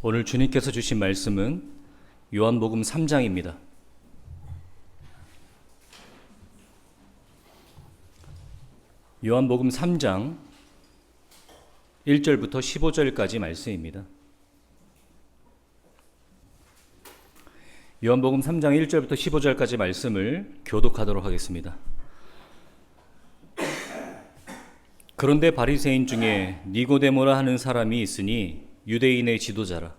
오늘 주님께서 주신 말씀은 요한복음 3장입니다. 요한복음 3장 1절부터 15절까지 말씀입니다. 요한복음 3장 1절부터 15절까지 말씀을 교독하도록 하겠습니다. 그런데 바리새인 중에 니고데모라 하는 사람이 있으니 유대인의 지도자라.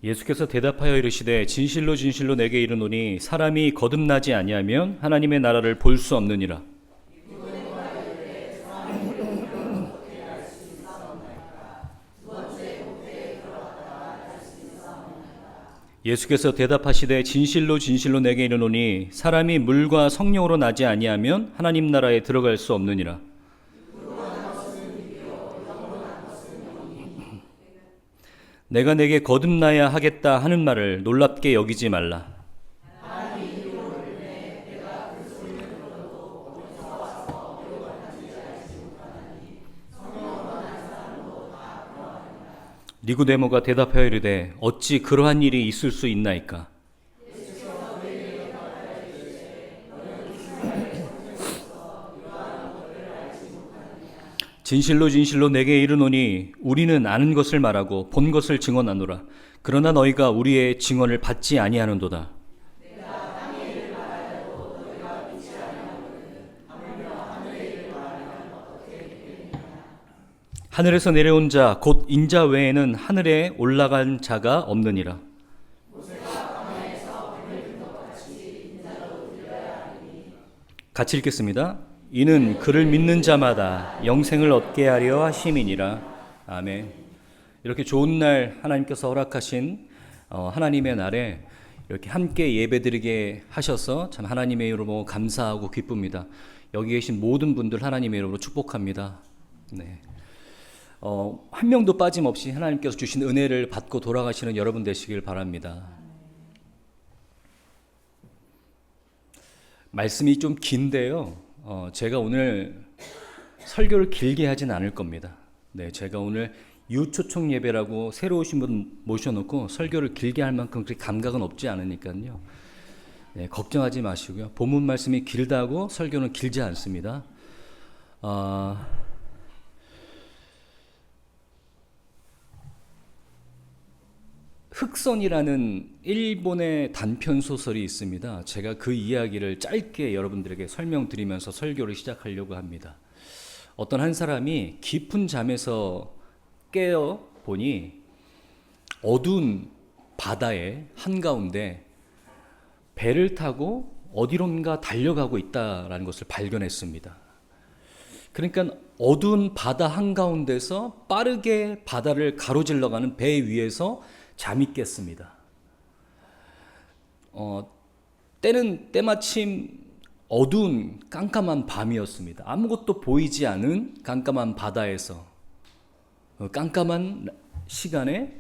예수께서 대답하여 이르시되 진실로 진실로 내게 이르노니 사람이 거듭나지 아니하면 하나님의 나라를 볼 수 없느니라. 예수께서 대답하시되 진실로 진실로 내게 이르노니 사람이 물과 성령으로 나지 아니하면 하나님 나라에 들어갈 수 없느니라. 내가 내게 거듭나야 하겠다 하는 말을 놀랍게 여기지 말라. 니고데모가 대답하여 이르되 어찌 그러한 일이 있을 수 있나이까? 진실로 진실로 내게 이르노니 우리는 아는 것을 말하고 본 것을 증언하노라. 그러나 너희가 우리의 증언을 받지 아니하는도다. 하늘에서 내려온 자 곧 인자 외에는 하늘에 올라간 자가 없느니라. 같이 읽겠습니다. 이는 그를 믿는 자마다 영생을 얻게 하려 하심이니라. 아멘. 이렇게 좋은 날 하나님께서 허락하신 하나님의 날에 이렇게 함께 예배드리게 하셔서 참 하나님의 이름으로 감사하고 기쁩니다. 여기 계신 모든 분들 하나님의 이름으로 축복합니다. 네. 한 명도 빠짐없이 하나님께서 주신 은혜를 받고 돌아가시는 여러분 되시길 바랍니다. 말씀이 좀 긴데요. 제가 오늘 설교를 길게 하진 않을 겁니다. 네, 제가 오늘 유초청 예배라고 새로 오신 분 모셔놓고 설교를 길게 할 만큼 그렇게 감각은 없지 않으니까요. 네, 걱정하지 마시고요. 본문 말씀이 길다고 설교는 길지 않습니다. 흑선이라는 일본의 단편 소설이 있습니다. 제가 그 이야기를 짧게 여러분들에게 설명드리면서 설교를 시작하려고 합니다. 어떤 한 사람이 깊은 잠에서 깨어 보니 어두운 바다의 한가운데 배를 타고 어디론가 달려가고 있다라는 것을 발견했습니다. 그러니까 어두운 바다 한가운데서 빠르게 바다를 가로질러가는 배 위에서 잠이 깼습니다. 때는 때마침 어두운 깜깜한 밤이었습니다. 아무것도 보이지 않은 깜깜한 바다에서 깜깜한 시간에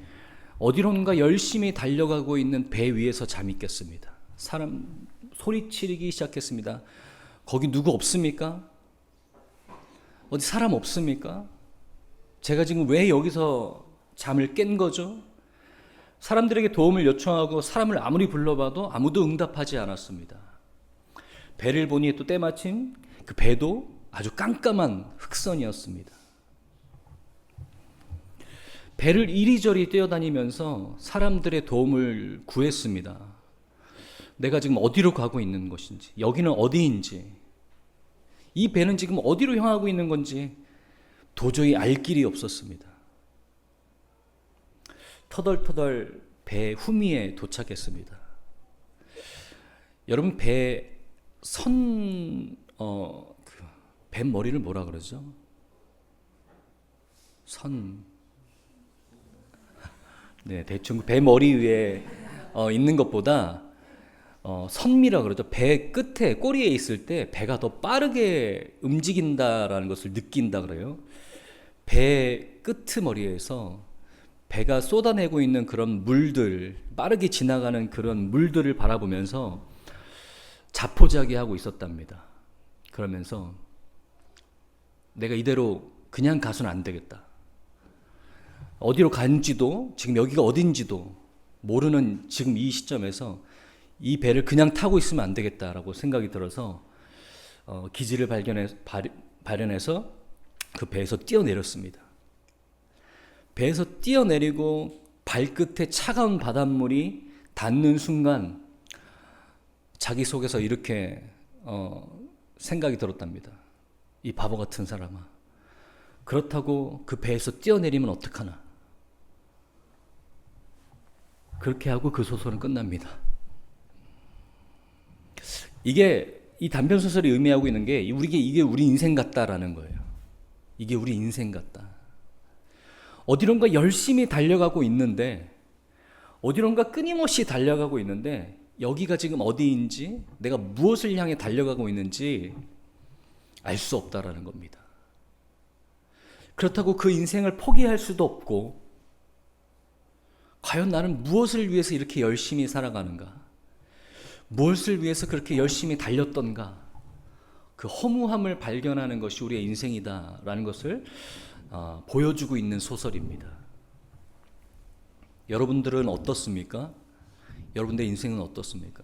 어디론가 열심히 달려가고 있는 배 위에서 잠이 깼습니다. 사람 소리치기 시작했습니다. 거기 누구 없습니까? 어디 사람 없습니까? 제가 지금 왜 여기서 잠을 깬 거죠? 사람들에게 도움을 요청하고 사람을 아무리 불러봐도 아무도 응답하지 않았습니다. 배를 보니 또 때마침 그 배도 아주 깜깜한 흑선이었습니다. 배를 이리저리 뛰어다니면서 사람들의 도움을 구했습니다. 내가 지금 어디로 가고 있는 것인지, 여기는 어디인지, 이 배는 지금 어디로 향하고 있는 건지 도저히 알 길이 없었습니다. 터덜터덜 배 후미에 도착했습니다. 여러분 배 머리를 뭐라 그러죠? 네, 대충 배 머리 위에 있는 것보다 선미라 그러죠. 배 끝에 꼬리에 있을 때 배가 더 빠르게 움직인다라는 것을 느낀다 그래요. 배 끄트머리에서 배가 쏟아내고 있는 그런 물들, 빠르게 지나가는 그런 물들을 바라보면서 자포자기하고 있었답니다. 그러면서 내가 이대로 그냥 가서는 안 되겠다. 어디로 가는지도, 지금 여기가 어딘지도 모르는 지금 이 시점에서 이 배를 그냥 타고 있으면 안 되겠다라고 생각이 들어서 기지를 발현해서 그 배에서 뛰어내렸습니다. 배에서 뛰어내리고 발끝에 차가운 바닷물이 닿는 순간 자기 속에서 이렇게 생각이 들었답니다. 이 바보 같은 사람아. 그렇다고 그 배에서 뛰어내리면 어떡하나. 그렇게 하고 그 소설은 끝납니다. 이게 이 단편 소설이 의미하고 있는 게 이게 우리 인생 같다라는 거예요. 이게 우리 인생 같다. 어디론가 열심히 달려가고 있는데, 어디론가 끊임없이 달려가고 있는데, 여기가 지금 어디인지, 내가 무엇을 향해 달려가고 있는지 알 수 없다라는 겁니다. 그렇다고 그 인생을 포기할 수도 없고, 과연 나는 무엇을 위해서 이렇게 열심히 살아가는가? 무엇을 위해서 그렇게 열심히 달렸던가? 그 허무함을 발견하는 것이 우리의 인생이다라는 것을 보여주고 있는 소설입니다. 여러분들은 어떻습니까? 여러분들의 인생은 어떻습니까?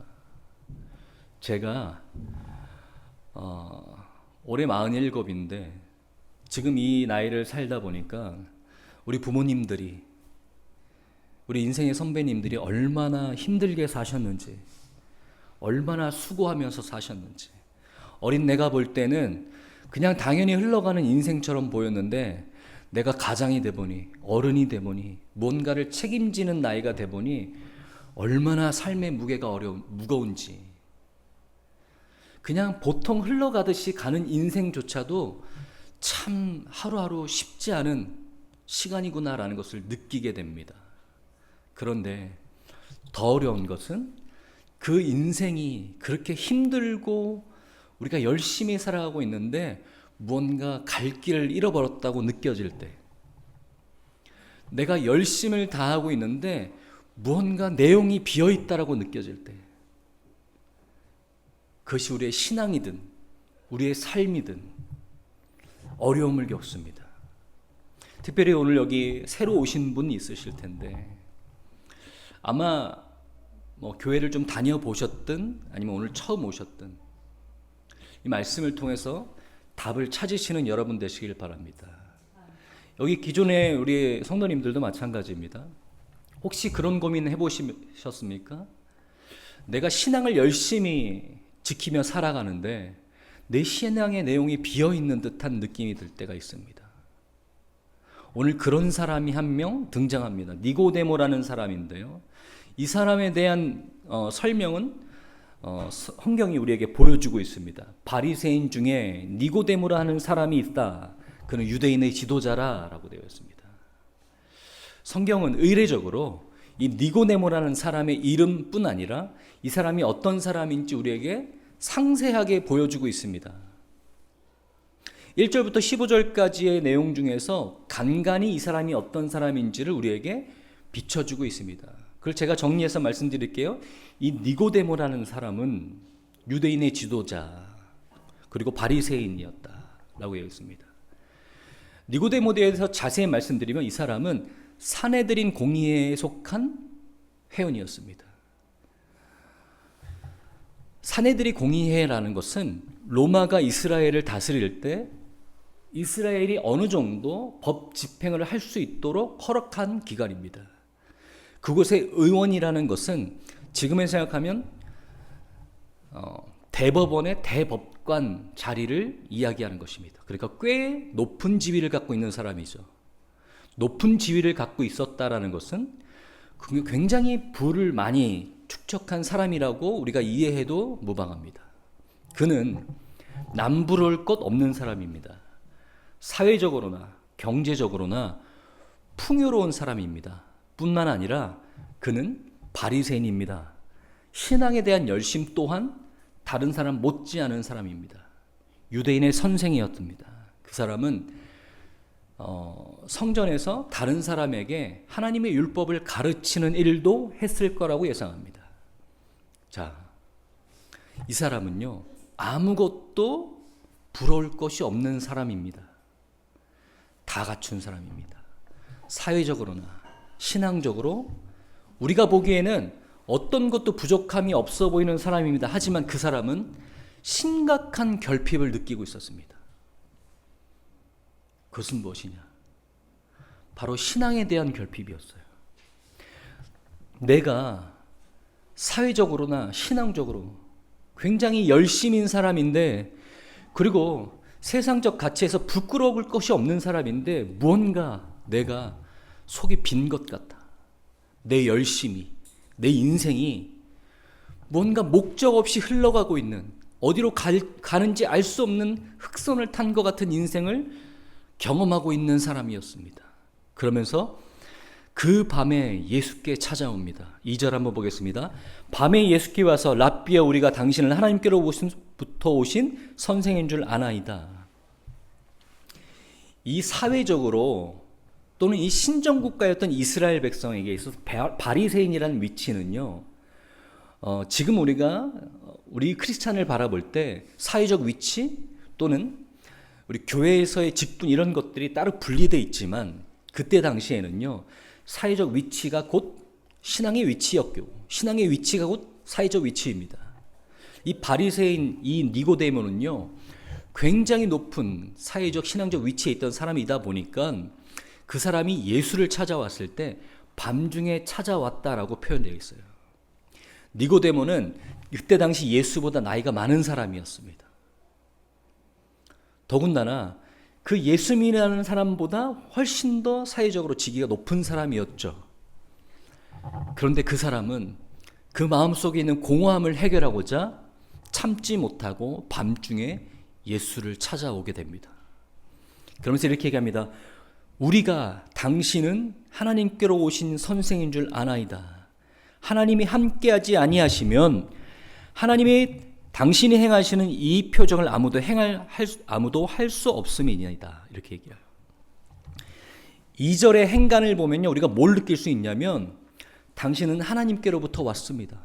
제가 올해 47인데 지금 이 나이를 살다 보니까 우리 부모님들이, 우리 인생의 선배님들이 얼마나 힘들게 사셨는지, 얼마나 수고하면서 사셨는지, 어린 내가 볼 때는 그냥 당연히 흘러가는 인생처럼 보였는데, 내가 가장이 돼 보니, 어른이 돼 보니, 뭔가를 책임지는 나이가 돼 보니 얼마나 삶의 무게가 무거운지, 그냥 보통 흘러가듯이 가는 인생조차도 참 하루하루 쉽지 않은 시간이구나라는 것을 느끼게 됩니다. 그런데 더 어려운 것은 그 인생이 그렇게 힘들고 우리가 열심히 살아가고 있는데 무언가 갈 길을 잃어버렸다고 느껴질 때, 내가 열심을 다하고 있는데 무언가 내용이 비어있다라고 느껴질 때, 그것이 우리의 신앙이든 우리의 삶이든 어려움을 겪습니다. 특별히 오늘 여기 새로 오신 분이 있으실 텐데, 아마 교회를 좀 다녀보셨든 아니면 오늘 처음 오셨든 이 말씀을 통해서 답을 찾으시는 여러분 되시길 바랍니다. 여기 기존에 우리 성도님들도 마찬가지입니다. 혹시 그런 고민 해보셨습니까? 내가 신앙을 열심히 지키며 살아가는데 내 신앙의 내용이 비어있는 듯한 느낌이 들 때가 있습니다. 오늘 그런 사람이 한 명 등장합니다. 니고데모라는 사람인데요. 이 사람에 대한 설명은 성경이 우리에게 보여주고 있습니다. 바리새인 중에 니고데모라 하는 사람이 있다. 그는 유대인의 지도자라고 되어 있습니다. 성경은 의례적으로 이 니고데모라는 사람의 이름뿐 아니라 이 사람이 어떤 사람인지 우리에게 상세하게 보여주고 있습니다. 1절부터 15절까지의 내용 중에서 간간히 이 사람이 어떤 사람인지를 우리에게 비춰주고 있습니다. 그걸 제가 정리해서 말씀드릴게요. 이 니고데모라는 사람은 유대인의 지도자 그리고 바리새인이었다라고 되어 있습니다. 니고데모에 대해서 자세히 말씀드리면 이 사람은 산헤드린 공의회에 속한 회원이었습니다. 산헤드린 공의회라는 것은 로마가 이스라엘을 다스릴 때 이스라엘이 어느 정도 법 집행을 할 수 있도록 허락한 기관입니다. 그곳의 의원이라는 것은 지금에 생각하면 대법원의 대법관 자리를 이야기하는 것입니다. 그러니까 꽤 높은 지위를 갖고 있는 사람이죠. 높은 지위를 갖고 있었다라는 것은 굉장히 부를 많이 축적한 사람이라고 우리가 이해해도 무방합니다. 그는 남부러울 것 없는 사람입니다. 사회적으로나 경제적으로나 풍요로운 사람입니다. 뿐만 아니라 그는 바리새인입니다. 신앙에 대한 열심 또한 다른 사람 못지않은 사람입니다. 유대인의 선생이었습니다. 그 사람은 성전에서 다른 사람에게 하나님의 율법을 가르치는 일도 했을 거라고 예상합니다. 자, 이 사람은요, 아무것도 부러울 것이 없는 사람입니다. 다 갖춘 사람입니다. 사회적으로나 신앙적으로 우리가 보기에는 어떤 것도 부족함이 없어 보이는 사람입니다. 하지만 그 사람은 심각한 결핍을 느끼고 있었습니다. 그것은 무엇이냐? 바로 신앙에 대한 결핍이었어요. 내가 사회적으로나 신앙적으로 굉장히 열심인 사람인데, 그리고 세상적 가치에서 부끄러울 것이 없는 사람인데, 무언가 내가 속이 빈 것 같다. 내 열심이, 내 인생이 뭔가 목적 없이 흘러가고 있는, 어디로 가는지 알 수 없는 흑선을 탄 것 같은 인생을 경험하고 있는 사람이었습니다. 그러면서 그 밤에 예수께 찾아옵니다. 2절 한번 보겠습니다. 밤에 예수께 와서 랍비여, 우리가 당신을 하나님께로부터 오신 선생인 줄 아나이다. 이 사회적으로 또는 이 신정국가였던 이스라엘 백성에게 있어서 바리새인이라는 위치는요, 지금 우리 크리스찬을 바라볼 때 사회적 위치 또는 우리 교회에서의 직분, 이런 것들이 따로 분리되어 있지만, 그때 당시에는요, 사회적 위치가 곧 신앙의 위치였고, 신앙의 위치가 곧 사회적 위치입니다. 이 바리새인, 이 니고데모는요, 굉장히 높은 사회적 신앙적 위치에 있던 사람이다 보니까 그 사람이 예수를 찾아왔을 때 밤중에 찾아왔다라고 표현되어 있어요. 니고데모는 그때 당시 예수보다 나이가 많은 사람이었습니다. 더군다나 그 예수 믿는 사람보다 훨씬 더 사회적으로 지위가 높은 사람이었죠. 그런데 그 사람은 그 마음속에 있는 공허함을 해결하고자 참지 못하고 밤중에 예수를 찾아오게 됩니다. 그러면서 이렇게 얘기합니다. 우리가 당신은 하나님께로 오신 선생인 줄 아나이다. 하나님이 함께하지 아니하시면 하나님이 당신이 행하시는 이 표정을 아무도 할 수 없음이니이다. 이렇게 얘기해요. 2절의 행간을 보면요, 우리가 뭘 느낄 수 있냐면, 당신은 하나님께로부터 왔습니다.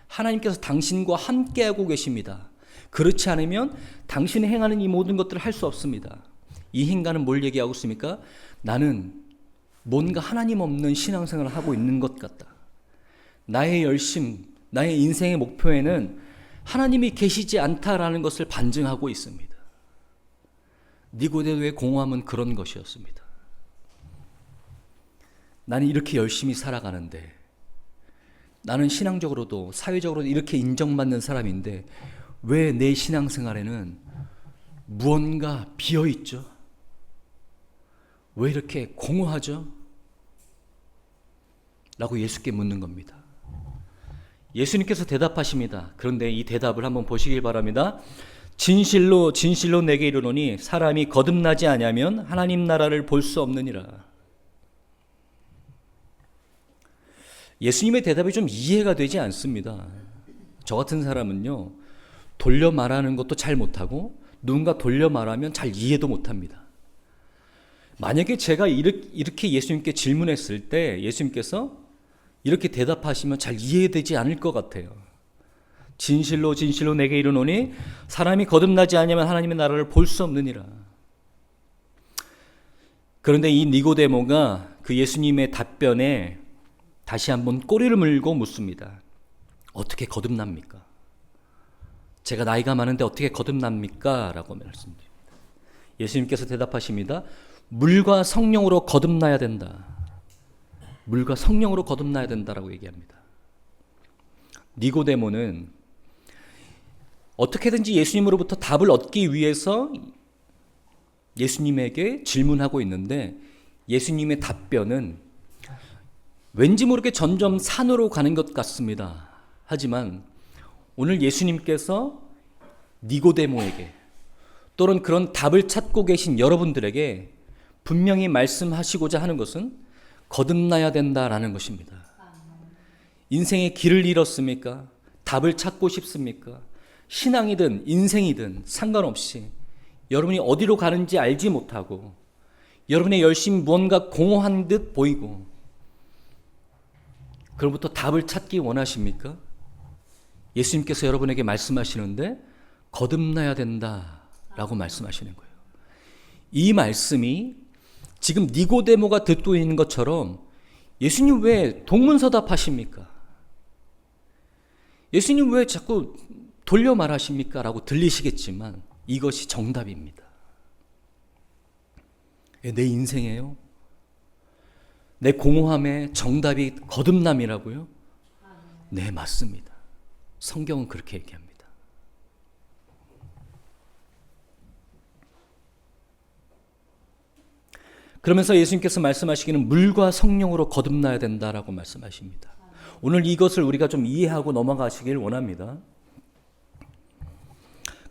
하나님께서 당신과 함께하고 계십니다. 그렇지 않으면 당신이 행하는 이 모든 것들을 할 수 없습니다. 이 행간은 뭘 얘기하고 있습니까? 나는 뭔가 하나님 없는 신앙생활을 하고 있는 것 같다. 나의 열심, 나의 인생의 목표에는 하나님이 계시지 않다라는 것을 반증하고 있습니다. 니고데모의 공허함은 그런 것이었습니다. 나는 이렇게 열심히 살아가는데, 나는 신앙적으로도 사회적으로도 이렇게 인정받는 사람인데 왜 내 신앙생활에는 무언가 비어있죠? 왜 이렇게 공허하죠? 라고 예수께 묻는 겁니다. 예수님께서 대답하십니다. 그런데 이 대답을 한번 보시길 바랍니다. 진실로 진실로 내게 이르노니 사람이 거듭나지 아니하면 하나님 나라를 볼 수 없느니라. 예수님의 대답이 좀 이해가 되지 않습니다. 저 같은 사람은요, 돌려 말하는 것도 잘 못하고 누군가 돌려 말하면 잘 이해도 못합니다. 만약에 제가 이렇게 예수님께 질문했을 때 예수님께서 이렇게 대답하시면 잘 이해되지 않을 것 같아요. 진실로 진실로 내게 이르노니 사람이 거듭나지 아니하면 하나님의 나라를 볼 수 없느니라. 그런데 이 니고데모가 그 예수님의 답변에 다시 한번 꼬리를 물고 묻습니다. 어떻게 거듭납니까? 제가 나이가 많은데 어떻게 거듭납니까? 라고 말씀드립니다. 예수님께서 대답하십니다. 물과 성령으로 거듭나야 된다. 물과 성령으로 거듭나야 된다라고 얘기합니다. 니고데모는 어떻게든지 예수님으로부터 답을 얻기 위해서 예수님에게 질문하고 있는데, 예수님의 답변은 왠지 모르게 점점 산으로 가는 것 같습니다. 하지만 오늘 예수님께서 니고데모에게 또는 그런 답을 찾고 계신 여러분들에게 분명히 말씀하시고자 하는 것은 거듭나야 된다라는 것입니다. 인생의 길을 잃었습니까? 답을 찾고 싶습니까? 신앙이든 인생이든 상관없이 여러분이 어디로 가는지 알지 못하고 여러분의 열심히 무언가 공허한 듯 보이고, 그로부터 답을 찾기 원하십니까? 예수님께서 여러분에게 말씀하시는데 거듭나야 된다라고 말씀하시는 거예요. 이 말씀이 지금 니고데모가 듣고 있는 것처럼 예수님 왜 동문서답하십니까? 예수님 왜 자꾸 돌려 말하십니까? 라고 들리시겠지만 이것이 정답입니다. 내 인생에요? 내 공허함에 정답이 거듭남이라고요? 네, 맞습니다. 성경은 그렇게 얘기합니다. 그러면서 예수님께서 말씀하시기는 물과 성령으로 거듭나야 된다라고 말씀하십니다. 오늘 이것을 우리가 좀 이해하고 넘어가시길 원합니다.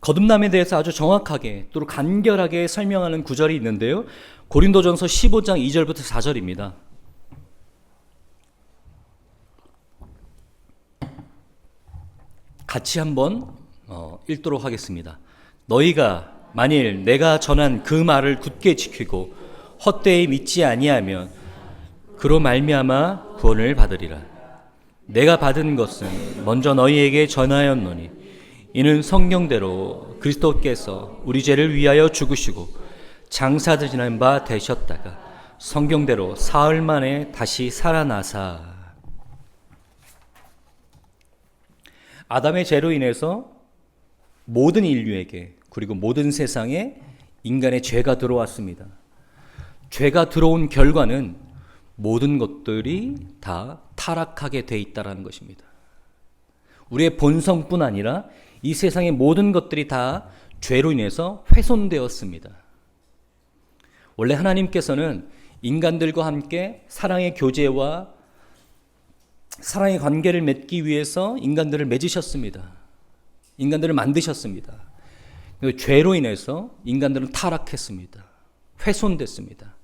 거듭남에 대해서 아주 정확하게 또 간결하게 설명하는 구절이 있는데요. 고린도전서 15장 2절부터 4절입니다. 같이 한번 읽도록 하겠습니다. 너희가 만일 내가 전한 그 말을 굳게 지키고 헛되이 믿지 아니하면 그로 말미암아 구원을 받으리라. 내가 받은 것은 먼저 너희에게 전하였노니 이는 성경대로 그리스도께서 우리 죄를 위하여 죽으시고 장사 지낸 바 되셨다가 성경대로 사흘 만에 다시 살아나사. 아담의 죄로 인해서 모든 인류에게 그리고 모든 세상에 인간의 죄가 들어왔습니다. 죄가 들어온 결과는 모든 것들이 다 타락하게 돼 있다는 것입니다. 우리의 본성뿐 아니라 이 세상의 모든 것들이 다 죄로 인해서 훼손되었습니다. 원래 하나님께서는 인간들과 함께 사랑의 교제와 사랑의 관계를 맺기 위해서 인간들을 맺으셨습니다. 인간들을 만드셨습니다. 죄로 인해서 인간들은 타락했습니다. 훼손됐습니다.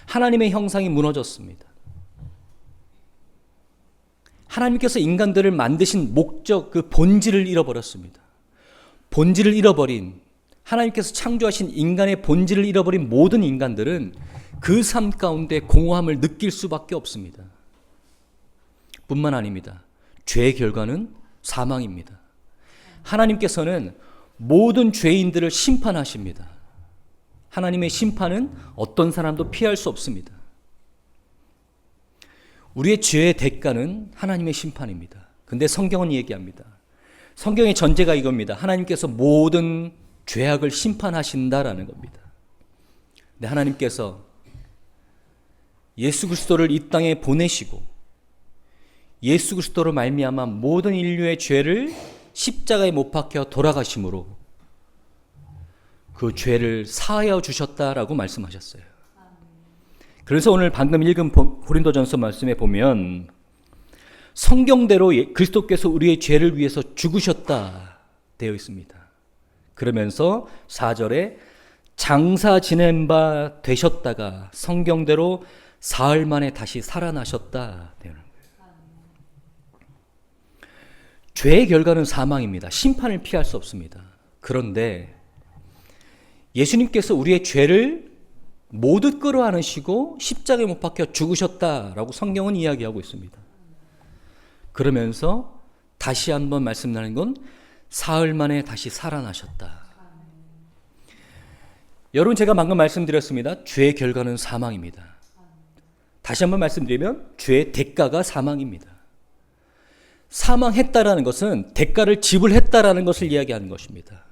하나님의 형상이 무너졌습니다. 하나님께서 인간들을 만드신 목적, 그 본질을 잃어버렸습니다. 본질을 잃어버린, 하나님께서 창조하신 인간의 본질을 잃어버린 모든 인간들은 그 삶 가운데 공허함을 느낄 수밖에 없습니다. 뿐만 아닙니다. 죄의 결과는 사망입니다. 하나님께서는 모든 죄인들을 심판하십니다. 하나님의 심판은 어떤 사람도 피할 수 없습니다. 우리의 죄의 대가는 하나님의 심판입니다. 근데 성경은 얘기합니다. 성경의 전제가 이겁니다. 하나님께서 모든 죄악을 심판하신다라는 겁니다. 근데 하나님께서 예수 그리스도를 이 땅에 보내시고 예수 그리스도로 말미암아 모든 인류의 죄를 십자가에 못 박혀 돌아가심으로 그 죄를 사하여 주셨다라고 말씀하셨어요. 그래서 오늘 방금 읽은 고린도전서 말씀에 보면 성경대로 그리스도께서 우리의 죄를 위해서 죽으셨다 되어 있습니다. 그러면서 4절에 장사 지낸 바 되셨다가 성경대로 사흘 만에 다시 살아나셨다 되는 거예요. 죄의 결과는 사망입니다. 심판을 피할 수 없습니다. 그런데 예수님께서 우리의 죄를 모두 끌어안으시고 십자가에 못 박혀 죽으셨다라고 성경은 이야기하고 있습니다. 그러면서 다시 한번 말씀나는 건 사흘 만에 다시 살아나셨다. 여러분, 제가 방금 말씀드렸습니다. 죄의 결과는 사망입니다. 다시 한번 말씀드리면 죄의 대가가 사망입니다. 사망했다라는 것은 대가를 지불했다라는 것을 이야기하는 것입니다.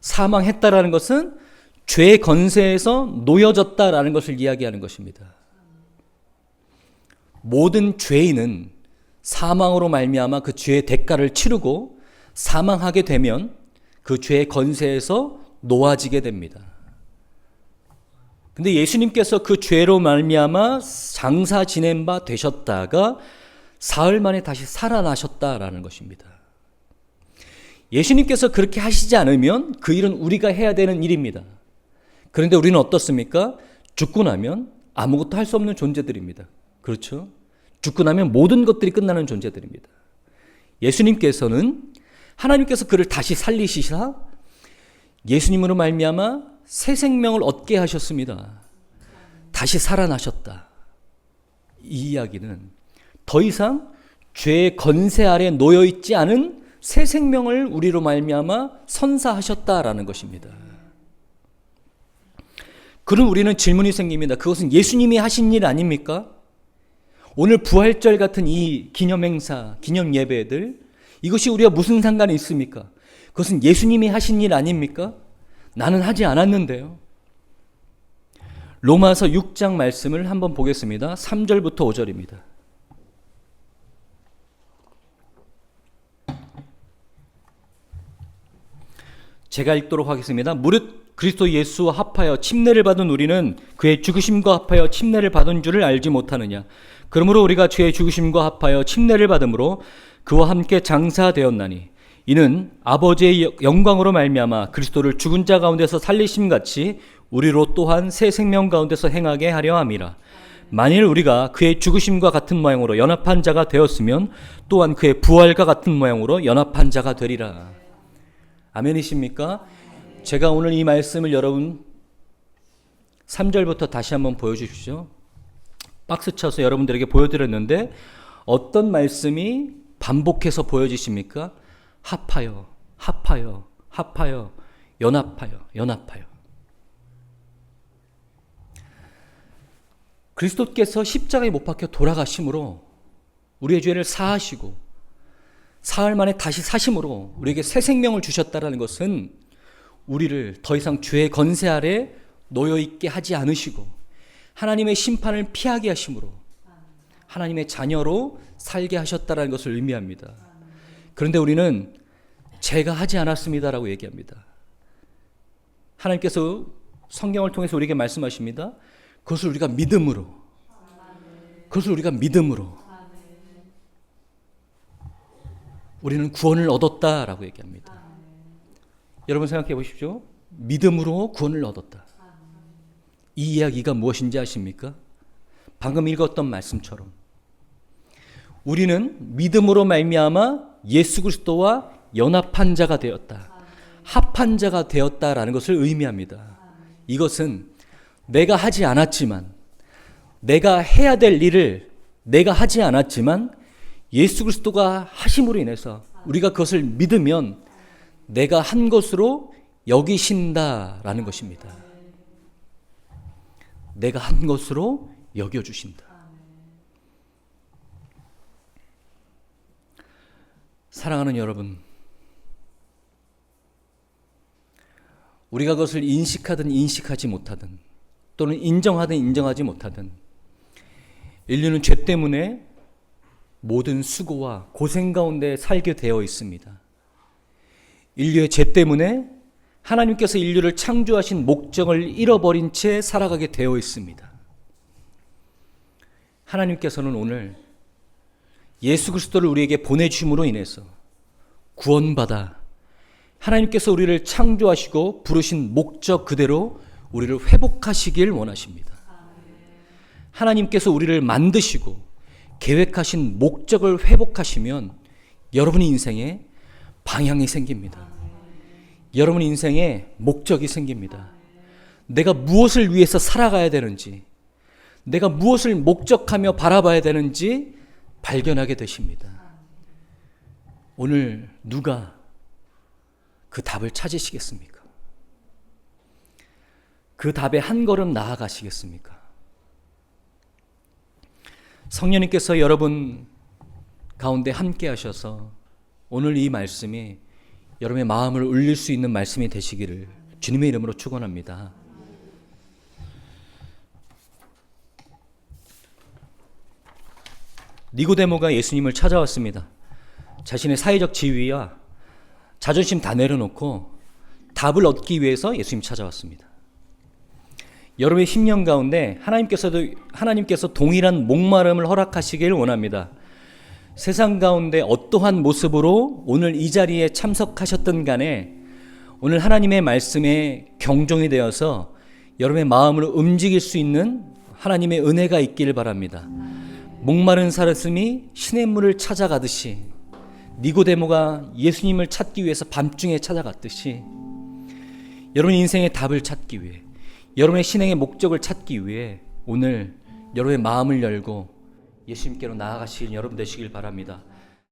사망했다라는 것은 죄의 건세에서 놓여졌다라는 것을 이야기하는 것입니다. 모든 죄인은 사망으로 말미암아 그 죄의 대가를 치르고 사망하게 되면 그 죄의 건세에서 놓아지게 됩니다. 근데 예수님께서 그 죄로 말미암아 장사 지낸 바 되셨다가 사흘 만에 다시 살아나셨다라는 것입니다. 예수님께서 그렇게 하시지 않으면 그 일은 우리가 해야 되는 일입니다. 그런데 우리는 어떻습니까? 죽고 나면 아무것도 할 수 없는 존재들입니다. 그렇죠? 죽고 나면 모든 것들이 끝나는 존재들입니다. 예수님께서는 하나님께서 그를 다시 살리시사 예수님으로 말미암아 새 생명을 얻게 하셨습니다. 다시 살아나셨다. 이 이야기는 더 이상 죄의 건세 아래 놓여 있지 않은 새 생명을 우리로 말미암아 선사하셨다라는 것입니다. 그럼 우리는 질문이 생깁니다. 그것은 예수님이 하신 일 아닙니까? 오늘 부활절 같은 이 기념 행사, 기념 예배들, 이것이 우리와 무슨 상관이 있습니까? 그것은 예수님이 하신 일 아닙니까? 나는 하지 않았는데요. 로마서 6장 말씀을 한번 보겠습니다. 3절부터 5절입니다. 제가 읽도록 하겠습니다. 무릇 그리스도 예수와 합하여 침례를 받은 우리는 그의 죽으심과 합하여 침례를 받은 줄을 알지 못하느냐. 그러므로 우리가 주의 죽으심과 합하여 침례를 받음으로 그와 함께 장사되었나니 이는 아버지의 영광으로 말미암아 그리스도를 죽은 자 가운데서 살리심 같이 우리로 또한 새 생명 가운데서 행하게 하려 함이라. 만일 우리가 그의 죽으심과 같은 모양으로 연합한 자가 되었으면 또한 그의 부활과 같은 모양으로 연합한 자가 되리라. 아멘이십니까? 제가 오늘 이 말씀을 여러분 3절부터 다시 한번 보여주십시오. 박스 쳐서 여러분들에게 보여드렸는데 어떤 말씀이 반복해서 보여지십니까? 합하여, 합하여, 합하여, 연합하여, 연합하여. 그리스도께서 십자가에 못 박혀 돌아가심으로 우리의 죄를 사하시고 사흘 만에 다시 사심으로 우리에게 새 생명을 주셨다는 것은 우리를 더 이상 죄의 건세 아래 놓여있게 하지 않으시고 하나님의 심판을 피하게 하심으로 하나님의 자녀로 살게 하셨다는 것을 의미합니다. 그런데 우리는 제가 하지 않았습니다라고 얘기합니다. 하나님께서 성경을 통해서 우리에게 말씀하십니다. 그것을 우리가 믿음으로, 그것을 우리가 믿음으로 우리는 구원을 얻었다라고 얘기합니다. 여러분 생각해 보십시오. 믿음으로 구원을 얻었다. 이 이야기가 무엇인지 아십니까? 방금 읽었던 말씀처럼 우리는 믿음으로 말미암아 예수 그리스도와 연합한 자가 되었다. 합한 자가 되었다라는 것을 의미합니다. 이것은 내가 하지 않았지만 내가 해야 될 일을 내가 하지 않았지만 예수 그리스도가 하심으로 인해서 우리가 그것을 믿으면 내가 한 것으로 여기신다라는 것입니다. 내가 한 것으로 여겨주신다. 사랑하는 여러분, 우리가 그것을 인식하든 인식하지 못하든 또는 인정하든 인정하지 못하든 인류는 죄 때문에 모든 수고와 고생 가운데 살게 되어 있습니다. 인류의 죄 때문에 하나님께서 인류를 창조하신 목적을 잃어버린 채 살아가게 되어 있습니다. 하나님께서는 오늘 예수 그리스도를 우리에게 보내주심으로 인해서 구원받아 하나님께서 우리를 창조하시고 부르신 목적 그대로 우리를 회복하시길 원하십니다. 하나님께서 우리를 만드시고 계획하신 목적을 회복하시면 여러분의 인생에 방향이 생깁니다. 여러분 인생에 목적이 생깁니다. 내가 무엇을 위해서 살아가야 되는지, 내가 무엇을 목적하며 바라봐야 되는지 발견하게 되십니다. 오늘 누가 그 답을 찾으시겠습니까? 그 답에 한 걸음 나아가시겠습니까? 성령님께서 여러분 가운데 함께 하셔서 오늘 이 말씀이 여러분의 마음을 울릴 수 있는 말씀이 되시기를 주님의 이름으로 축원합니다. 니고데모가 예수님을 찾아왔습니다. 자신의 사회적 지위와 자존심 다 내려놓고 답을 얻기 위해서 예수님 찾아왔습니다. 여러분의 심령 가운데 하나님께서 동일한 목마름을 허락하시길 원합니다. 세상 가운데 어떠한 모습으로 오늘 이 자리에 참석하셨든 간에 오늘 하나님의 말씀에 경종이 되어서 여러분의 마음을 움직일 수 있는 하나님의 은혜가 있기를 바랍니다. 목마른 사람이 시냇물을 찾아가듯이 니고데모가 예수님을 찾기 위해서 밤중에 찾아갔듯이 여러분의 인생의 답을 찾기 위해 여러분의 신앙의 목적을 찾기 위해 오늘 여러분의 마음을 열고 예수님께로 나아가시길 여러분 되시길 바랍니다.